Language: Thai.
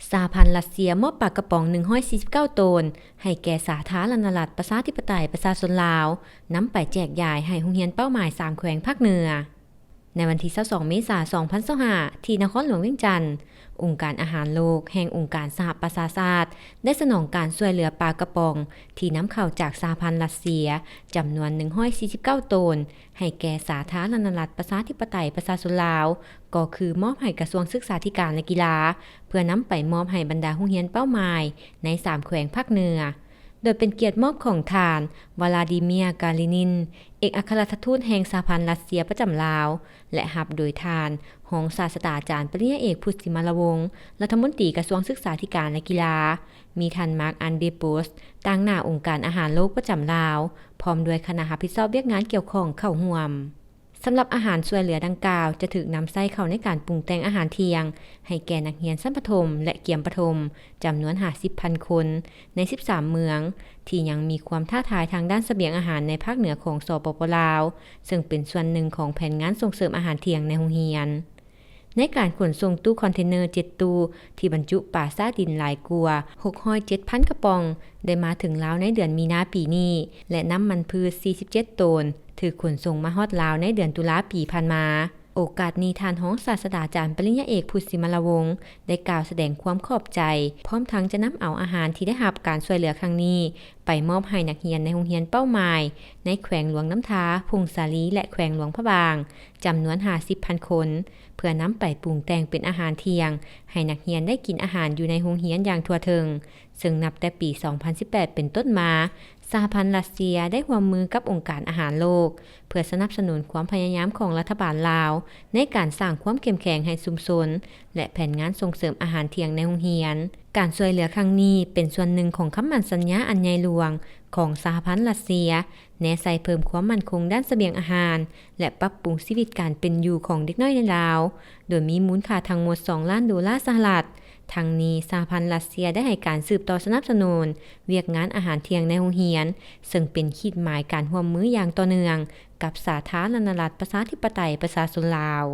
สหพันธ์รัสเซียมอบปลากระป๋อง149ตนให้แก่สาธารณรัฐประชาธิปไตยประชาชนลาวนำไปแจกจ่ายให้โรงเรียนเป้าหมาย3แขวงภาคเหนือในวันที่22เมษายน2025ที่นครหลวงเวียงจันทน์องค์การอาหารโลกแห่งองค์การสหประชาชาติได้สนองการช่วยเหลือปลากระป๋องที่นำเข้าจากสหพันธ์รัสเซียจำนวน149ตนให้แก่สาธารณรัฐประชาธิปไตยประชาชนลาวก็คือมอบให้กระทรวงศึกษาธิการและกีฬาเพื่อนำไปมอบให้บรรดาโรงเรียนเป้าหมายใน3แขวงภาคเหนือโดยเป็นเกียรติมอบของทานวลาดิเมียร์กาลินินเอกอัครราชทูตแห่งสหพันธ์รัสเซียประจำลาวและรับโดยทานรองศาสตราจารย์ปริญญาเอกพุทธิมารวงศ์รัฐมนตรีกระทรวงศึกษาธิการและกีฬามีท่านมาร์คอันเดโปสตั้งหน้าองค์การอาหารโลกประจำลาวพร้อมด้วยคณะรับผิดชอบเวียกงานเกี่ยวข้องเข้าร่วมสำหรับอาหารช่วยเหลือดังกล่าวจะถูกนำใส่เข้าในการปรุงแต่งอาหารเที่ยงให้แก่นักเรียนชั้นประถมและเตรียมประถมจำนวน 50,000 คนใน13เมืองที่ยังมีความท้าทายทางด้านเสบียงอาหารในภาคเหนือของสปป.ลาวซึ่งเป็นส่วนหนึ่งของแผนงานส่งเสริมอาหารเที่ยงในโรงเรียนในการขนส่งตู้คอนเทนเนอร์7ตู้ที่บรรจุปลาซาดินหลายกว่า607,000 กระป๋องได้มาถึงลาวในเดือนมีนาปีนี้และน้ำมันพืช47ตนถือขนส่งมาฮอดลาวในเดือนตุลาปีผ่านมาโอกาสนี้ท่านรองศาสตราจารย์ปริญญาเอกพุทธิมารวงศ์ได้กล่าวแสดงความขอบใจพร้อมทั้งจะนำเอาอาหารที่ได้รับการช่วยเหลือครั้งนี้ไปมอบให้นักเรียนในโรงเรียนเป้าหมายในแขวงหลวงน้ำทาพงสาลีและแขวงหลวงพระบางจำนวน 50,000 คนเพื่อนำไปปรุงแต่งเป็นอาหารเที่ยงให้นักเรียนได้กินอาหารอยู่ในโรงเรียนอย่างทั่วถึงซึ่งนับแต่ปี 2018 เป็นต้นมาสหพันธ์รัสเซียได้ร่วมมือกับองค์การอาหารโลกเพื่อสนับสนุนความพยายามของรัฐบาลลาวในการสร้างความเข้มแข็งให้ชุมชนและแผนงานส่งเสริมอาหารเที่ยงในโรงเรียนการช่วยเหลือครั้งนี้เป็นส่วนหนึ่งของคำมั่นสัญญาอันใหญ่หลวงของสหพันธ์รัสเซียแนใส่เพิ่มความมั่นคงด้านเสบียงอาหารและปรับปรุงชีวิตการเป็นอยู่ของเด็กน้อยในลาวโดยมีมูลค่าทั้งหมด$2 ล้านสหรัฐทั้งนี้สหพันธ์รัสเซียได้ให้การสืบต่อสนับสนุนเวียกงานอาหารเที่ยงในโรงเรียนซึ่งเป็นขีดหมายการร่วมมืออย่างต่อเนื่องกับสาธารณรัฐประชาธิปไตยประชาชนลาว